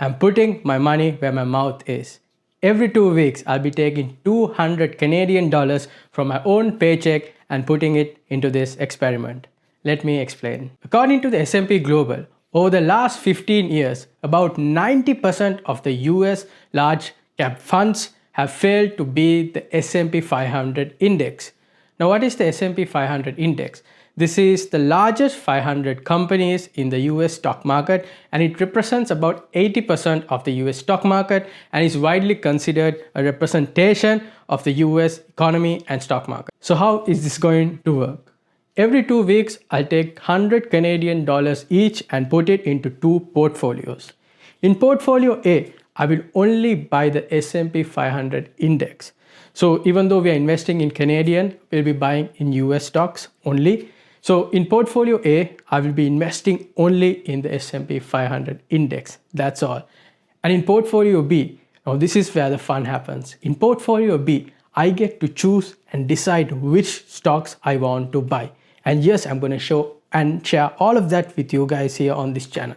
I'm putting my money where my mouth is. Every 2 weeks, I'll be taking 200 Canadian dollars from my own paycheck and putting it into this experiment. Let me explain. According to the S&P Global, over the last 15 years, about 90% of the US large cap funds have failed to beat the S&P 500 index. Now, what is the S&P 500 index? This is the largest 500 companies in the US stock market, and it represents about 80% of the US stock market and is widely considered a representation of the US economy and stock market. So how is this going to work? Every 2 weeks, I'll take 100 Canadian dollars each and put it into two portfolios. In portfolio A, I will only buy the S&P 500 index. So even though we are investing in Canadian, we'll be buying in US stocks only. So in portfolio A, I will be investing only in the S&P 500 index. That's all. And in portfolio B, now this is where the fun happens. In portfolio B, I get to choose and decide which stocks I want to buy. And yes, I'm going to show and share all of that with you guys here on this channel.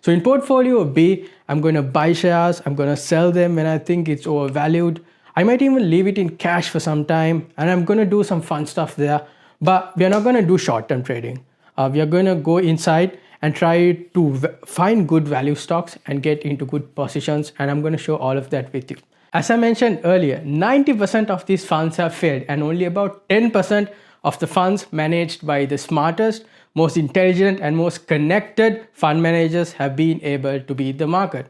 So in portfolio B, I'm going to buy shares, I'm going to sell them when I think it's overvalued. I might even leave it in cash for some time, and I'm going to do some fun stuff there. But we are not going to do short-term trading. We are going to go inside and try to find good value stocks and get into good positions, and I'm going to show all of that with you. As I mentioned earlier, 90% of these funds have failed, and only about 10% of the funds managed by the smartest, most intelligent and most connected fund managers have been able to beat the market.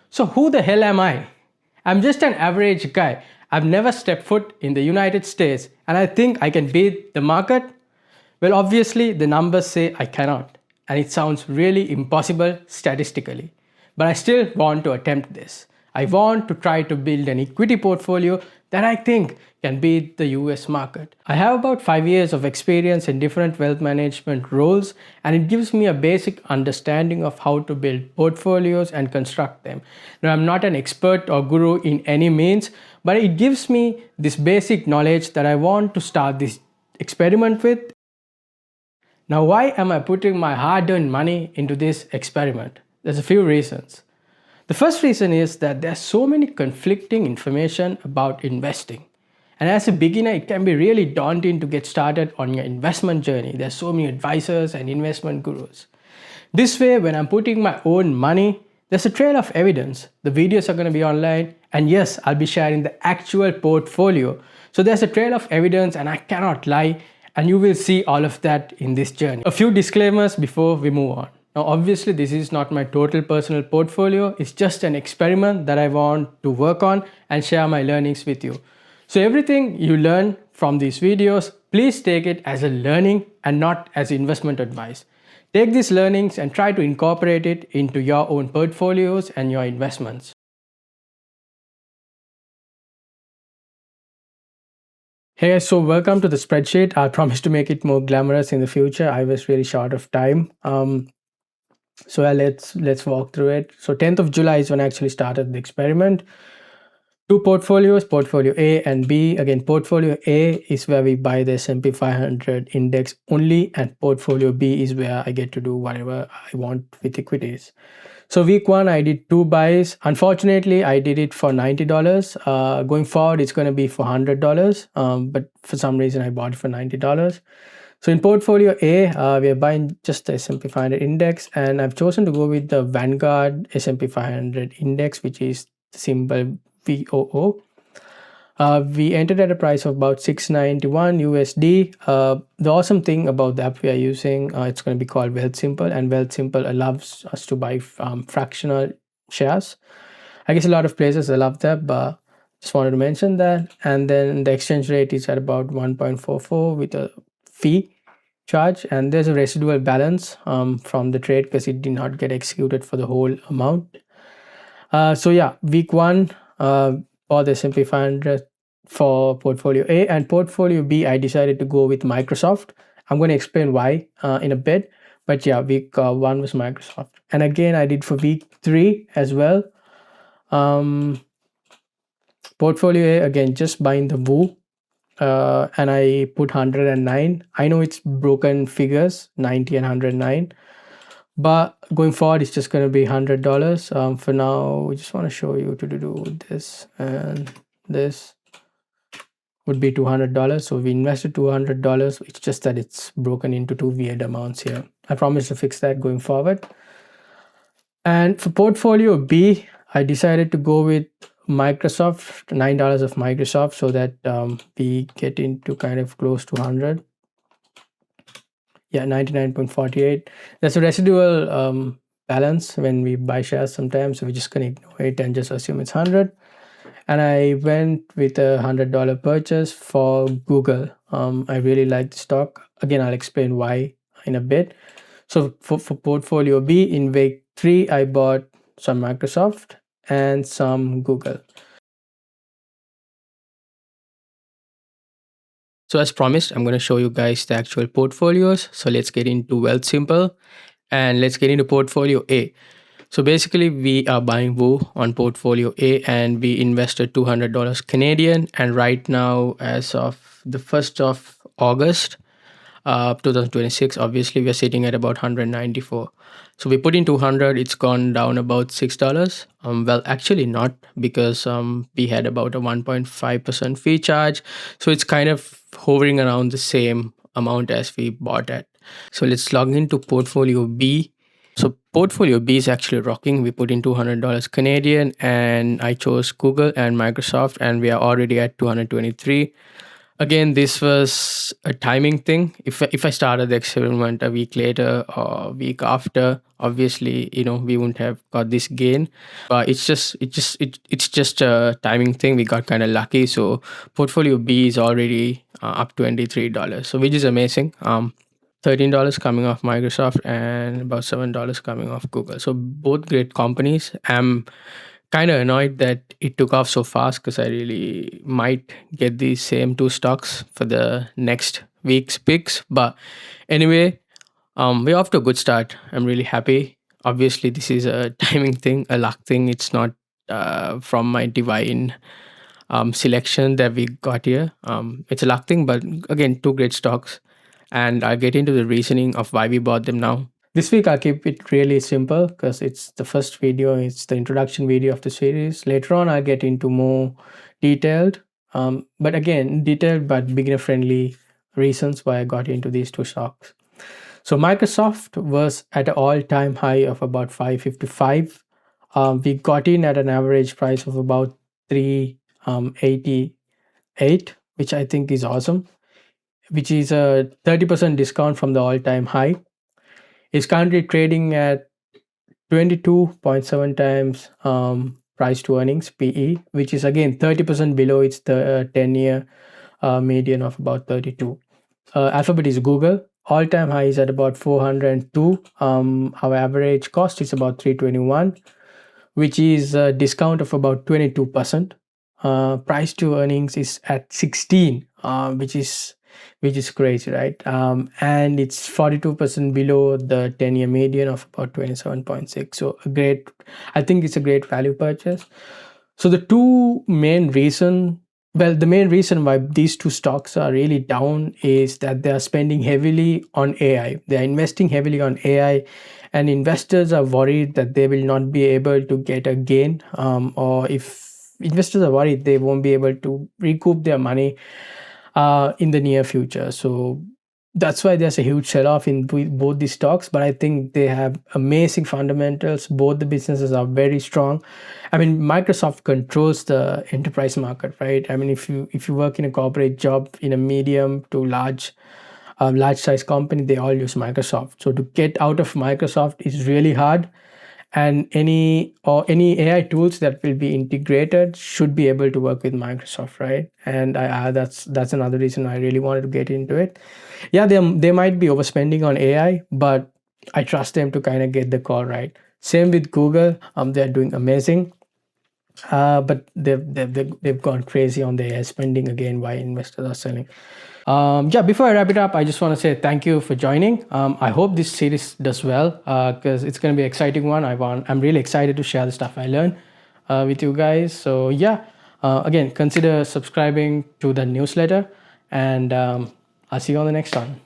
So who the hell am I? I'm just an average guy. I've never stepped foot in the United States and I think I can beat the market? Well, obviously the numbers say I cannot, and it sounds really impossible statistically. But I still want to attempt this. I want to try to build an equity portfolio that I think can beat the US market. I have about 5 years of experience in different wealth management roles, and it gives me a basic understanding of how to build portfolios and construct them. Now, I'm not an expert or guru in any means, but it gives me this basic knowledge that I want to start this experiment with. Now, why am I putting my hard-earned money into this experiment? There's a few reasons. The first reason is that there's so many conflicting information about investing. And as a beginner, it can be really daunting to get started on your investment journey. There's so many advisors and investment gurus. This way, when I'm putting my own money, there's a trail of evidence. The videos are going to be online, and yes, I'll be sharing the actual portfolio. So there's a trail of evidence, and I cannot lie, and you will see all of that in this journey. A few disclaimers before we move on. Now, obviously, this is not my total personal portfolio. It's just an experiment that I want to work on and share my learnings with you. So everything you learn from these videos, please take it as a learning and not as investment advice. Take these learnings and try to incorporate it into your own portfolios and your investments. Hey guys, so welcome to the spreadsheet. I promise to make it more glamorous in the future. I was really short of time. So let's walk through it. So 10th of July is when I actually started the experiment. Two portfolios, portfolio A and B. Again, portfolio A is where we buy the S&P 500 index only, and portfolio B is where I get to do whatever I want with equities. So week one, I did 2 buys. Unfortunately, I did it for $90. Going forward, it's going to be for $100. But for some reason, I bought it for $90. So in portfolio A, we are buying just the S&P 500 index, and I've chosen to go with the Vanguard S&P 500 index, which is the symbol VOO. We entered at a price of about $691 USD. The awesome thing about the app we are using, it's going to be called Wealthsimple, and Wealthsimple allows us to buy fractional shares. I guess a lot of places love that, but just wanted to mention that. And then the exchange rate is at about 1.44 with a fee charge, and there's a residual balance from the trade because it did not get executed for the whole amount. So yeah, week one for the S&P 500 for portfolio A, and portfolio B, I decided to go with Microsoft. I'm going to explain why in a bit, but yeah, week one was Microsoft, and again I did for week 3 as well. Portfolio A, again, just buying the WOO. And I put 109. I know it's broken figures, 90 and 109. But going forward, it's just going to be $100. For now, we just want to show you to do this, and this would be $200. So we invested $200. It's just that it's broken into two weird amounts here. I promise to fix that going forward. And for portfolio B, I decided to go with Microsoft, $9 of Microsoft, so that we get into kind of close to 100. Yeah, 99.48. That's a residual balance when we buy shares sometimes. So we're just going to ignore it and just assume it's 100. And I went with a $100 purchase for Google. I really like the stock. Again, I'll explain why in a bit. So for portfolio B, in week 3, I bought some Microsoft and some Google. So as promised, I'm going to show you guys the actual portfolios. So let's get into Wealthsimple and let's get into portfolio A. So basically we are buying Woo on portfolio A and we invested $200 Canadian, and right now as of the 1st of August 2026, obviously we are sitting at about 194. So we put in 200, it's gone down about $6. Well, actually not, because we had about a 1.5% fee charge. So it's kind of hovering around the same amount as we bought at. So let's log into portfolio B. So portfolio B is actually rocking. We put in $200 Canadian and I chose Google and Microsoft, and we are already at 223. Again, this was a timing thing. If I started the experiment a week later or a week after, obviously, we wouldn't have got this gain. But it's just a timing thing. We got kind of lucky. So portfolio B is already up $23. So which is amazing. $13 coming off Microsoft and about $7 coming off Google. So both great companies. I'm kind of annoyed that it took off so fast, because I really might get these same two stocks for the next week's picks. But anyway, we're off to a good start. I'm really happy. Obviously, this is a timing thing, a luck thing. It's not from my divine selection that we got here. It's a luck thing, but again, two great stocks. And I'll get into the reasoning of why we bought them now. This week I'll keep it really simple because it's the first video, it's the introduction video of the series. Later on I'll get into more detailed, but again, detailed but beginner friendly reasons why I got into these two stocks. So Microsoft was at an all-time high of about 555. We got in at an average price of about 388, which I think is awesome, which is a 30% discount from the all-time high. It's currently trading at 22.7 times price to earnings PE, which is again 30% below its 10-year median of about 32. Alphabet is Google. All-time high is at about 402. Our average cost is about 321, which is a discount of about 22%. Price to earnings is at 16, which is crazy, right? And it's 42% below the 10-year median of about 27.6. So I think it's a great value purchase. So the main reason why these two stocks are really down is that they are spending heavily on AI. They are investing heavily on AI, and investors are worried that they will not be able to get a gain, or if investors are worried they won't be able to recoup their money in the near future. So that's why there's a huge sell-off in both these stocks, but I think they have amazing fundamentals. Both the businesses are very strong. I mean, Microsoft controls the enterprise market, right? I mean, if you work in a corporate job in a medium to large size company, they all use Microsoft. So to get out of Microsoft is really hard, and any AI tools that will be integrated should be able to work with Microsoft, right? And that's another reason I really wanted to get into it. Yeah, they might be overspending on AI, but I trust them to kind of get the call right. Same with Google. They're doing amazing, but they've gone crazy on the AI spending again. Why investors are selling. Before I wrap it up, I just want to say thank you for joining. I hope this series does well, because it's going to be an exciting one. I'm really excited to share the stuff I learned with you guys. So again, consider subscribing to the newsletter, and I'll see you on the next one.